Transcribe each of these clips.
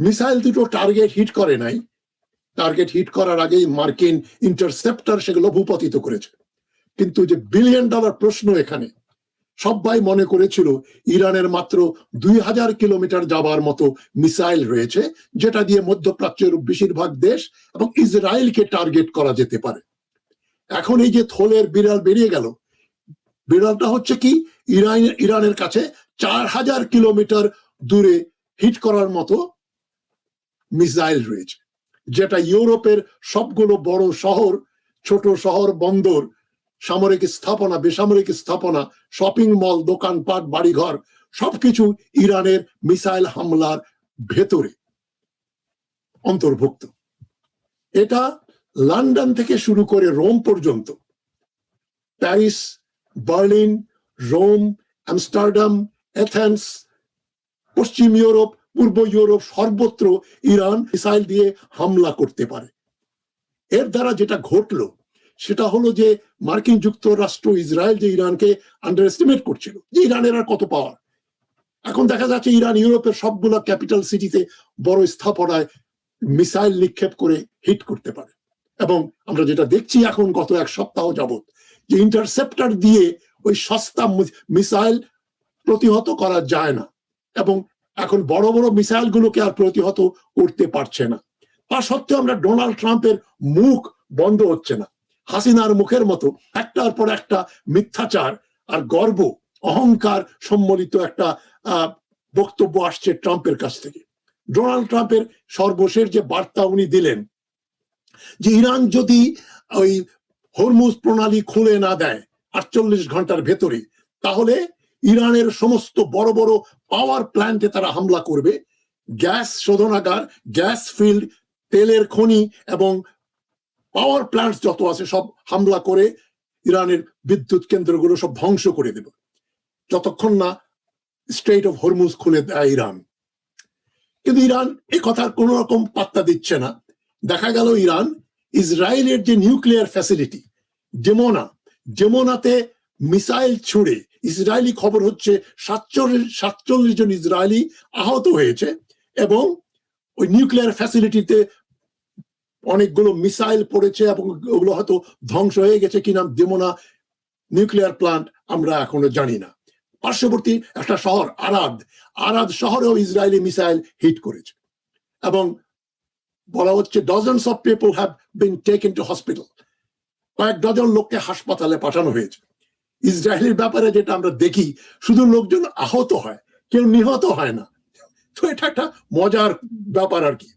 Missile দুটো target hit করে নাই, টার্গেট হিট করার আগেই মার্কিন ইন্টারসেপ্টর সেগুলো ভূপতিত করেছে। কিন্তু যে $1 বিলিয়ন প্রশ্ন, এখানে সবাই মনে করেছিল ইরানের মাত্র 2000 কিলোমিটার যাবার মতো মিসাইল রয়েছে, যেটা দিয়ে মধ্যপ্রাচ্যের বেশিরভাগ দেশ এবং ইসরায়েলকে টার্গেট করা যেতে পারে। এখন এই যে থলের বিড়াল বেরিয়ে গেল, বিড়ালটা হচ্ছে কি, ইরানের কাছে 4000 কিলোমিটার দূরে হিট করার মতো মিসাইল রয়েছে, যেটা ইউরোপের সবগুলো বড় শহর, ছোট শহর, বন্দর, সামরিক স্থাপনা, বেসামরিক স্থাপনা, শপিং মল, দোকানপাট, বাড়িঘর সবকিছু ইরানের মিসাইল হামলার ভেতরে অন্তর্ভুক্ত। এটা লন্ডন থেকে শুরু করে রোম পর্যন্ত, Paris, Berlin, Rome, Amsterdam, Athens, পশ্চিম ইউরোপ, পূর্ব ইউরোপ, সর্বত্র ইরান মিসাইল দিয়ে হামলা করতে পারে। এর দ্বারা যেটা ঘটলো সেটা হলো যে মার্কিন যুক্তরাষ্ট্র, ইসরায়েল যে ইরানকে আন্ডার এস্টিমেট করছিল যে ইরানের আর কত পাওয়ার, এখন দেখা যাচ্ছে ইরান ইউরোপের সবগুলো ক্যাপিটাল সিটিতে বড় স্থাপনায় মিসাইল নিক্ষেপ করে হিট করতে পারে। এবং আমরা যেটা দেখছি এখন গত এক সপ্তাহ যাবত, যে ইন্টারসেপ্টর দিয়ে ওই সস্তা মিসাইল প্রতিহত করা যায় না, এবং এখন বড় বড় মিসাইল গুলোকে আর প্রতিহত করতে পারছে না। তা সত্ত্বেও আমরা ডোনাল্ড ট্রাম্পের মুখ বন্ধ হচ্ছে না, হাসিনার মুখের মতো একটার পর একটা মিথ্যাচার আর গর্ব, অহংকার সম্মিলিত একটা বক্তব্য আসছে ট্রাম্পের কাছ থেকে। ডোনাল্ড ট্রাম্পের সর্বশেষ যে বার্তা উনি দিলেন, যে ইরান যদি ওই হরমুজ প্রণালী খুলে না দেয় 48 ঘন্টার ভেতরে, তাহলে ইরানের সমস্ত বড় বড় পাওয়ার প্ল্যান্টে তারা হামলা করবে, গ্যাস শোধনাগার, গ্যাস ফিল্ড, তেলের খনি এবং পাওয়ার প্ল্যান্ট যত আছে সব হামলা করে ইরানের বিদ্যুৎ কেন্দ্রগুলো সব ধ্বংস করে দেবে, যতক্ষণ না স্ট্রেইট অফ হরমুজ খুলে দেয় ইরান। কিন্তু ইরান এই কথার কোন রকম পাত্তা দিচ্ছে না। দেখা গেল ইরান ইসরায়েলের যে নিউক্লিয়ার ফ্যাসিলিটি যেমনাতে মিসাইল ছুড়ে, ইসরায়েলি খবর হচ্ছে 47 জন ইসরায়েলি আহত হয়েছে, এবং ওই নিউক্লিয়ার ফ্যাসিলিটিতে অনেকগুলো মিসাইল পড়েছে এবং ওগুলো হয়তো ধ্বংস হয়ে গেছে কিনা যেমনা নিউক্লিয়ার প্ল্যান্ট আমরা এখনো জানি না। পার্শ্ববর্তী একটা শহর আরাদ শহরেও ইসরায়েলি মিসাইল হিট করেছে, এবং বলা হচ্ছে dozens of people have been taken to hospital, কয়েক ডজন লোককে হাসপাতালে পাঠানো হয়েছে। ইসরায়েলের ব্যাপারে যেটা আমরা দেখি, শুধু লোকজন আহত হয়, কেউ নিহত হয় না। তো এটা একটা মজার ব্যাপার আর কি,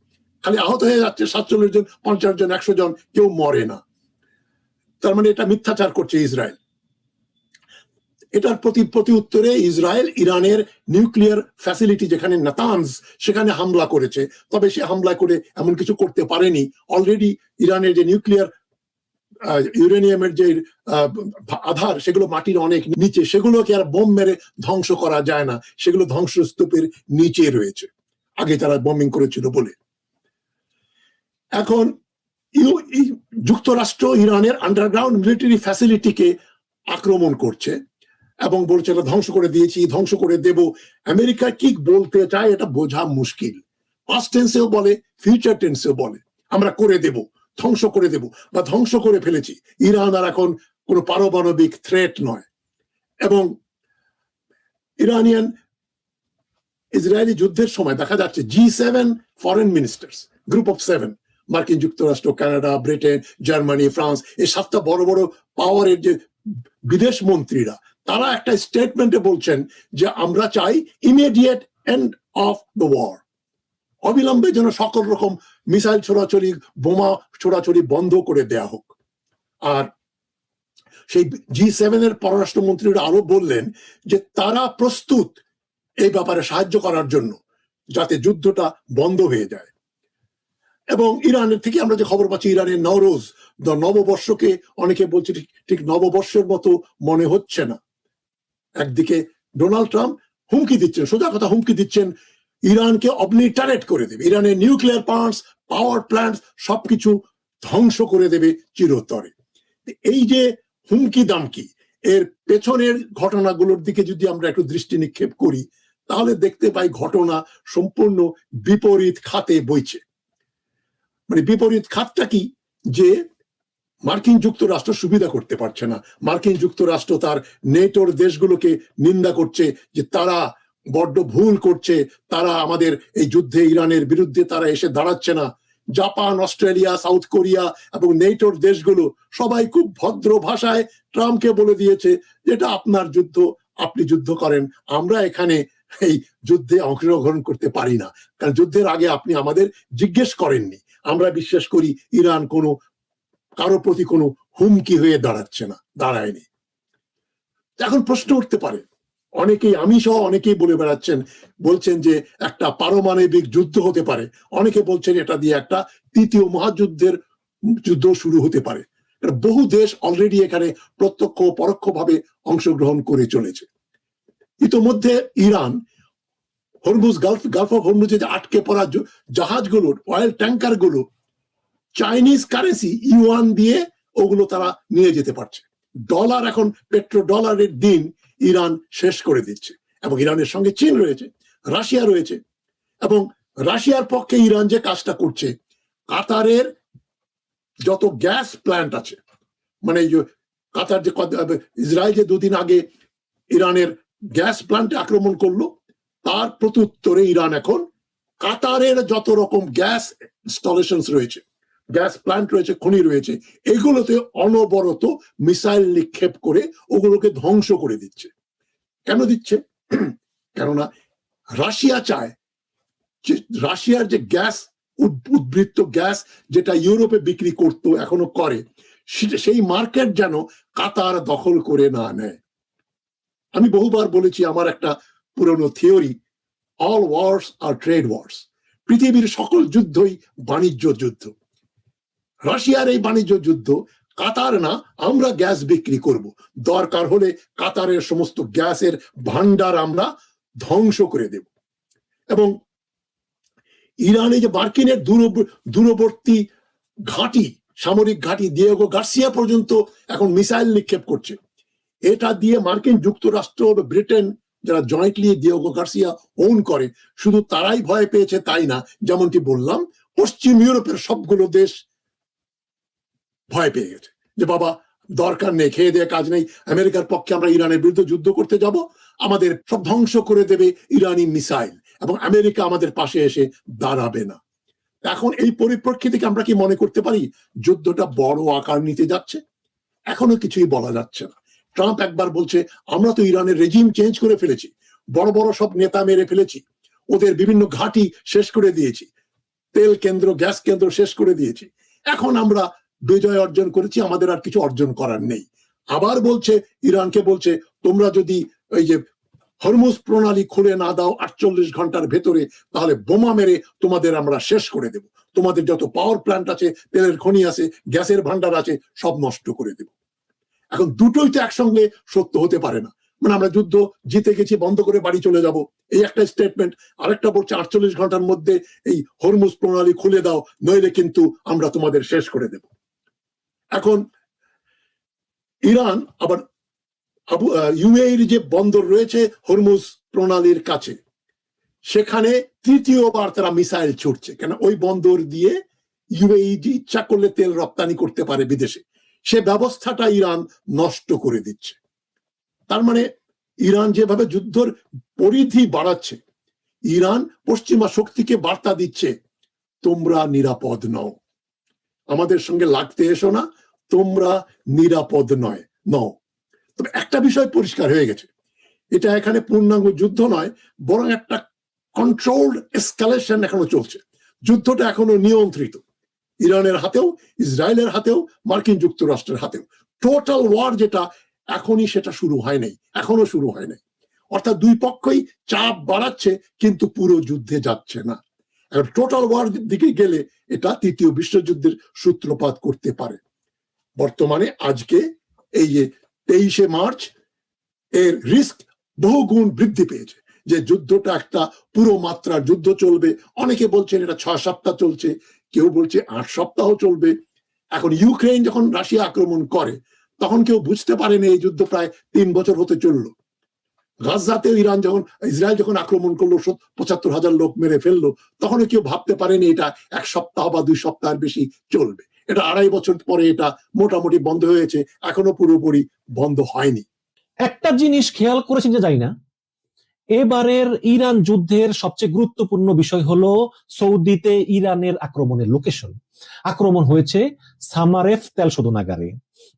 খালি আহত হয়ে যাচ্ছে 47 জন, 50 জন, 100 জন, কেউ মরে না। তার মানে এটা মিথ্যাচার করছে ইসরায়েল। এটার প্রতি উত্তরে ইসরায়েল ইরানের নিউক্লিয়ার ফ্যাসিলিটি যেখানে নাতানজ, সেখানে হামলা করেছে। তবে সে হামলা করে এমন কিছু করতে পারেনি, অলরেডি ইরানের যে নিউক্লিয়ার ইউরেনিয়ামের যে আধার, সেগুলো মাটির অনেক নিচে, সেগুলোকে আর বোম মেরে ধ্বংস করা যায় না, সেগুলো ধ্বংসস্তূপের নিচে রয়েছে, আগে তারা বোমিং করেছিল বলে। এখন যুক্তরাষ্ট্র ইরানের আন্ডারগ্রাউন্ড মিলিটারি ফ্যাসিলিটিকে আক্রমণ করছে এবং বলছে এটা ধ্বংস করে দিয়েছি, ধ্বংস করে দেব। আমেরিকা কি বলতে চায় এটা বোঝা মুশকিল। পাস্ট টেন্সেও বলে, ফিউচার টেন্সেও বলে আমরা করে দেব, ধ্বংস করে দেব বা ধ্বংস করে ফেলেছি। ইরান আর এখন কোনো পারমাণবিক থ্রেট নয়। এবং ইরানিয়ান ইসরায়েলি যুদ্ধের সময় দেখা যাচ্ছে G7 foreign ministers, group of 7, মার্কিন যুক্তরাষ্ট্র, কানাডা, ব্রিটেন, জার্মানি, ফ্রান্স, এই 7টা বড় বড় পাওয়ারের যে বিদেশ মন্ত্রীরা, তারা একটা স্টেটমেন্টে বলছেন যে আমরা চাই immediate end of the war, অবিলম্বে যেন সকল রকম মিসাইল ছোড়াছড়ি, বোমা ছোড়াছড়ি বন্ধ করে দেয়া হোক। আর সেই G7 এর পররাষ্ট্রমন্ত্রীরা আরো বললেন যে তারা প্রস্তুত এই ব্যাপারে সাহায্য করার জন্য, যাতে যুদ্ধটা বন্ধ হয়ে যায়। এবং ইরানের থেকে আমরা যে খবর পাচ্ছি, ইরানের নওরোজ, নববর্ষকে অনেকে বলছে ঠিক নববর্ষের মতো মনে হচ্ছে না। একদিকে ডোনাল্ড ট্রাম্প হুমকি দিচ্ছেন, সোজা কথা হুমকি দিচ্ছেন, ইরানকে অবলিটারেট করে দেবে, ইরানের নিউক্লিয়ার প্লান্টস, পাওয়ার প্ল্যান্টস সবকিছু ধ্বংস করে দেবে চিরতরে। এই যে হুমকি দামকি, এর পেছনের ঘটনাগুলোর দিকে যদি আমরা একটু দৃষ্টি নিক্ষেপ করি, তাহলে দেখতে পাই ঘটনা সম্পূর্ণ বিপরীত খাতে বইছে। মানে বিপরীত খাতটা কি, যে মার্কিন যুক্তরাষ্ট্র সুবিধা করতে পারছে না, মার্কিন যুক্তরাষ্ট্র তার নেটোর দেশগুলোকে নিন্দা করছে যে তারা বড্ড ভুল করছে, তারা আমাদের এই যুদ্ধে ইরানের বিরুদ্ধে তারা এসে দাঁড়াচ্ছে না। জাপান, অস্ট্রেলিয়া, সাউথ কোরিয়া এবং নেটোর দেশগুলো সবাই খুব ভদ্র ভাষায় ট্রাম্পকে বলে দিয়েছে যেটা আপনার যুদ্ধ, আপনি যুদ্ধ করেন, আমরা এখানে এই যুদ্ধে অংশগ্রহণ করতে পারি না, কারণ যুদ্ধের আগে আপনি আমাদের জিজ্ঞেস করেননি। আমরা বিশ্বাস করি ইরান কোনো কারো প্রতি কোনো হুমকি হয়ে দাঁড়াচ্ছে না, দাঁড়ায়নি। এখন প্রশ্ন উঠতে পারে, অনেকেই, আমি সহ অনেকেই বলে বেড়াচ্ছেন, বলছেন যে একটা পারমাণবিক যুদ্ধ হতে পারে, অনেকে বলছেন এটা দিয়ে একটা তৃতীয় মহাযুদ্ধের যুদ্ধ শুরু হতে পারে। বহু দেশ অলরেডি এখানে প্রত্যক্ষ পরোক্ষভাবে অংশগ্রহণ করে চলেছে। ইতোমধ্যে ইরান হরমুজ গালফ অফ হরমুজে যে আটকে পড়া জাহাজগুলোর, অয়েল ট্যাঙ্কার গুলো চাইনিজ কারেন্সি ইউয়ান দিয়ে ওগুলো তারা নিয়ে যেতে পারছে। ডলার, এখন পেট্রো ডলারের দিন ইরান শেষ করে দিচ্ছে। এবং ইরানের সঙ্গে চীন রয়েছে, রাশিয়া রয়েছে, এবং রাশিয়ার পক্ষে ইরান যে কাজটা করছে, কাতারের যত গ্যাস প্ল্যান্ট আছে, মানে কাতার যে ইসরায়েল যে দুদিন আগে ইরানের গ্যাস প্ল্যান্টে আক্রমণ করলো, তার প্রত্যুত্তরে ইরান এখন কাতারের যত রকম গ্যাস ইনস্টলেশনস রয়েছে, গ্যাস প্ল্যান্ট রয়েছে, খনি রয়েছে, এগুলোতে অনবরত মিসাইল নিক্ষেপ করে ওগুলোকে ধ্বংস করে দিচ্ছে। কেন দিচ্ছে? কেননা রাশিয়া চায় যে রাশিয়ার যে গ্যাস, উদ্বৃত্ত গ্যাস যেটা ইউরোপে বিক্রি করতো, এখনো করে, সেই মার্কেট যেন কাতার দখল করে না নেয়। আমি বহুবার বলেছি, আমার একটা পুরনো থিওরি, অল ওয়ার্স আর ট্রেড ওয়ার্স। পৃথিবীর সকল যুদ্ধই বাণিজ্য যুদ্ধ। রাশিয়ার এই বাণিজ্য যুদ্ধ, কাতার না, আমরা গ্যাস বিক্রি করব, দরকার হলে কাতারের সমস্ত গ্যাসের ভান্ডার আমরা ধ্বংস করে দেব। এবং ইরানে যে মার্কিনের দূরবর্তী ঘাঁটি, সামরিক ঘাঁটি, দিয়েগো গার্সিয়া পর্যন্ত এখন মিসাইল নিক্ষেপ করছে। এটা দিয়ে মার্কিন যুক্তরাষ্ট্র, ব্রিটেন, যারা জয়েন্টলি দিয়েগো গার্সিয়া ওন করে, শুধু তারাই ভয় পেয়েছে তাই না, যেমনটি বললাম, পশ্চিম ইউরোপের সবগুলো দেশ ভয় পেয়ে গেছে যে বাবা দরকার নেই, খেয়ে দিয়ে কাজ নেই, আমেরিকার পক্ষে আমরা ইরানের বিরুদ্ধে যুদ্ধ করতে যাব, আমাদের সব ধ্বংস করে দেবে ইরানি মিসাইল, এবং আমেরিকা আমাদের পাশে এসে দাঁড়াবে না। এখন এই পরিপ্রেক্ষিতে আমরা কি মনে করতে পারি যুদ্ধটা বড় আকার নিতে যাচ্ছে? এখনো কিছুই বলা যাচ্ছে না। ট্রাম্প একবার বলছে আমরা তো ইরানের রেজিম চেঞ্জ করে ফেলেছি, বড় বড় সব নেতা মেরে ফেলেছি, ওদের বিভিন্ন ঘাঁটি শেষ করে দিয়েছি, তেল কেন্দ্র, গ্যাস কেন্দ্র শেষ করে দিয়েছি, এখন আমরা বিজয় অর্জন করেছি, আমাদের আর কিছু অর্জন করার নেই। আবার বলছে, ইরানকে বলছে, তোমরা যদি ওই যে হরমুজ প্রণালী খুলে না দাও 48 ঘন্টার ভেতরে, তাহলে বোমা মেরে তোমাদের আমরা শেষ করে দেব, তোমাদের যত পাওয়ার প্ল্যান্ট আছে, তেলের খনি আছে, গ্যাসের ভান্ডার আছে, সব নষ্ট করে দেব। এখন দুটোই তো একসঙ্গে সত্য হতে পারে না। মানে আমরা যুদ্ধ জিতে গেছি, বন্ধ করে বাড়ি চলে যাব, এই একটা স্টেটমেন্ট, আরেকটা বলছে 48 ঘন্টার মধ্যে এই হরমুজ প্রণালী খুলে দাও, নইলে কিন্তু আমরা তোমাদের শেষ করে দেব। এখন ইরান আবার ইউএইর যে বন্দর রয়েছে হরমুজ প্রণালীর কাছে, সেখানে তৃতীয়বার তারা মিসাইল ছুটছে, কেন ওই বন্দর দিয়ে ইউএই ইচ্ছা করলে তেল রপ্তানি করতে পারে বিদেশে, সে ব্যবস্থাটা ইরান নষ্ট করে দিচ্ছে। তার মানে ইরান যেভাবে যুদ্ধের পরিধি বাড়াচ্ছে, ইরান পশ্চিমা শক্তিকে বার্তা দিচ্ছে তোমরা নিরাপদ নও, আমাদের সঙ্গে লাগতে এসো না, তোমরা নিরাপদ নও। তবে একটা বিষয় পরিষ্কার হয়ে গেছে, এটা এখানে পূর্ণাঙ্গ যুদ্ধ নয়, বরং একটা কন্ট্রোলড এসকালেশন এখনো চলছে। যুদ্ধটা এখনো নিয়ন্ত্রিত, ইরানের হাতেও, ইসরায়েলের হাতেও, মার্কিন যুক্তরাষ্ট্রের হাতেও। টোটাল ওয়ার যেটা এখনই, সেটা শুরু হয় নাই, এখনো শুরু হয় নাই। অর্থাৎ দুই পক্ষই চাপ বাড়াচ্ছে, কিন্তু পুরো যুদ্ধে যাচ্ছে না। টোটাল ওয়ার দিকে গেলে এটা তৃতীয় বিশ্বযুদ্ধের সূত্রপাত করতে পারে। বর্তমানে আজকে এই যে 23শে মার্চ, এর রিস্ক বহুগুণ বৃদ্ধি পেয়েছে, যে যুদ্ধটা একটা পুরো মাত্রার যুদ্ধ চলবে। অনেকে বলছেন এটা 6 সপ্তাহ চলছে, কেউ বলছে 8 সপ্তাহ চলবে। এখন ইউক্রেন যখন রাশিয়া আক্রমণ করে, তখন কেউ বুঝতে পারেনি এই যুদ্ধ প্রায় 3 বছর হতে চলল। গাজাতেও ইসরায়েল যখন আক্রমণ করলো ৭৫,০০০ লোক মেরে ফেললো, তখনও কেউ ভাবতে পারেনি এটা ১ সপ্তাহ বা ২ সপ্তাহের বেশি চলবে। এটা ২.৫ বছর পরে এটা মোটামুটি বন্ধ হয়েছে, এখনো পুরোপুরি বন্ধ হয়নি। একটা জিনিস খেয়াল করেছেন যে জানি না, এবারের ইরান যুদ্ধের সবচেয়ে গুরুত্বপূর্ণ বিষয় হলো সৌদিতে ইরানের আক্রমণের লোকেশন। আক্রমণ হয়েছে সামারেফ তেল শোধনাগারে।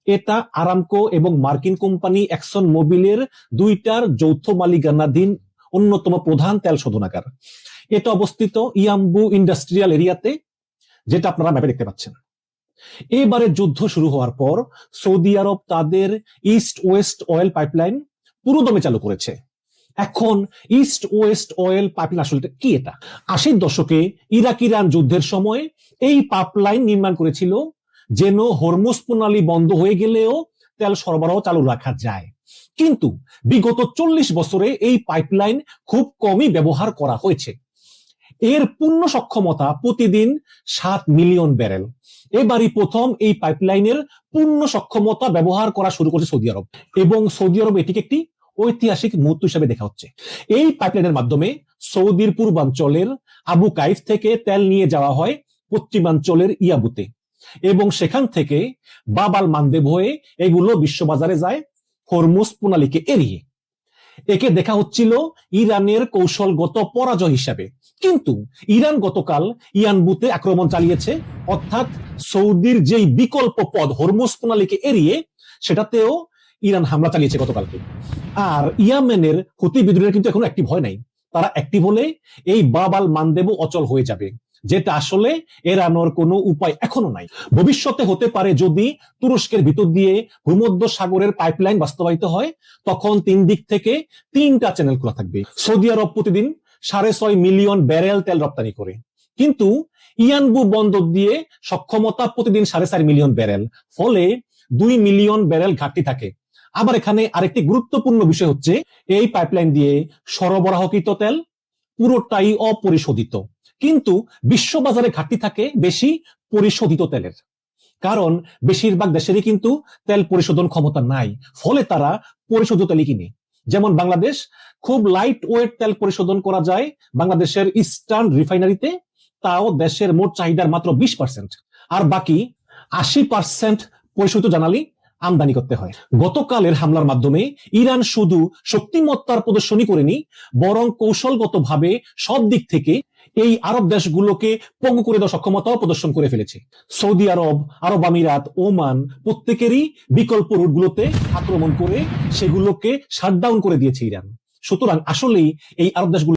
এটা আরামকো এবং মার্কিন কোম্পানি এক্সন মোবিলের দুইটার যৌথ মালিকানাধীন অন্যতম প্রধান তেল শোধনাগার। এটা অবস্থিত ইয়াম্বু ইন্ডাস্ট্রিয়াল এরিয়াতে, যেটা আপনারা ম্যাপে দেখতে পাচ্ছেন। এবারে যুদ্ধ শুরু হওয়ার পর সৌদি আরব তাদের ইস্ট ওয়েস্ট অয়েল পাইপলাইন পুরোদমে চালু করেছে। এখন ইস্ট ওয়েস্ট অয়েল পাইপলাইন আসলে কি? এটা ৮০ দশকে ইরাক ইরান যুদ্ধের সময় এই পাইপলাইন নির্মাণ করেছিল যেন হরমুজ প্রণালী বন্ধ হয়ে গেলেও তেল সরবরাহ চালু রাখা যায়। কিন্তু বিগত ৪০ বছরে এই পাইপলাইন খুব কমই ব্যবহার করা হয়েছে। এর পূর্ণ সক্ষমতা প্রতিদিন ৭ মিলিয়ন ব্যারেল। এবারই প্রথম এই পাইপলাইনের পূর্ণ সক্ষমতা ব্যবহার করা শুরু করেছে সৌদি আরব, এবং সৌদি আরব এটিকে একটি ঐতিহাসিক মুহূর্ত হিসেবে দেখা হচ্ছে। এই পাইপলাইনের মাধ্যমে সৌদির পূর্বাঞ্চলের আবু কাইফ থেকে তেল নিয়ে যাওয়া হয় পশ্চিমাঞ্চলের ইয়াবুতে, এবং সেখান থেকে বাব আল মান্দেব হয়ে এগুলো বিশ্ববাজারে যায় হরমুজ প্রণালীকে এড়িয়ে। একে দেখা হচ্ছিল ইরানের কৌশলগত পরাজয় হিসাবে। কিন্তু ইরান গতকাল ইয়ানবুতে আক্রমণ চালিয়েছে, অর্থাৎ সৌদির যেই বিকল্প পথ হরমুজ প্রণালীকে এড়িয়ে, সেটাতেও ইরান হামলা চালিয়েছে গতকালকে। আর ইয়েমেনের হুতি বিদ্রোহের কিন্তু এখন অ্যাক্টিভ হয় নাই। তারা অ্যাক্টিভ হলে এই বাব আল মান্দেব অচল হয়ে যাবে, যেটা আসলে এড়ানোর কোনো উপায় এখনো নাই। ভবিষ্যতে হতে পারে যদি তুরস্কের ভিতর দিয়ে ভূমধ্য সাগরের পাইপলাইন বাস্তবায়িত হয়, তখন ৩ দিক থেকে ৩টা চ্যানেল খোলা থাকবে। সৌদি আরব প্রতিদিন ৬.৫ মিলিয়ন ব্যারেল তেল রপ্তানি করে, কিন্তু ইয়ানবু বন্দর দিয়ে সক্ষমতা প্রতিদিন ৪.৫ মিলিয়ন ব্যারেল, ফলে ২ মিলিয়ন ব্যারেল ঘাটতি থাকে। আবার এখানে আরেকটি গুরুত্বপূর্ণ বিষয় হচ্ছে, এই পাইপলাইন দিয়ে সরবরাহকৃত তেল পুরোটাই অপরিশোধিত, কিন্তু বিশ্ববাজারে ঘাটতি থাকে বেশি পরিশোধিত তেলের, কারণ বেশিরভাগ দেশেরই কিন্তু তেল পরিশোধন ক্ষমতা নাই, ফলে তারা পরিশোধিত তেলই কিনে। যেমন বাংলাদেশ খুব লাইট ওয়েট তেল পরিশোধন করা যায় বাংলাদেশের ইস্টার্ন রিফাইনারিতে, তাও দেশের মোট চাহিদার মাত্র 20%, আর বাকি 80% পরিশোধিত জানালি আমদানি করতে হয়। গতকালের হামলার মাধ্যমে ইরান শুধু শক্তিমত্তার প্রদর্শনী করেনি, বরং কৌশলগতভাবে সব দিক থেকে এই আরব দেশগুলোকে পঙ্গু করে দেওয়ার সক্ষমতাও প্রদর্শন করে ফেলেছে। সৌদি আরব, আরব আমিরাত, ওমান প্রত্যেকেরই বিকল্প রুটগুলোতে আক্রমণ করে সেগুলোকে শাটডাউন করে দিয়েছে ইরান। সুতরাং আসলেই এই আরব দেশগুলো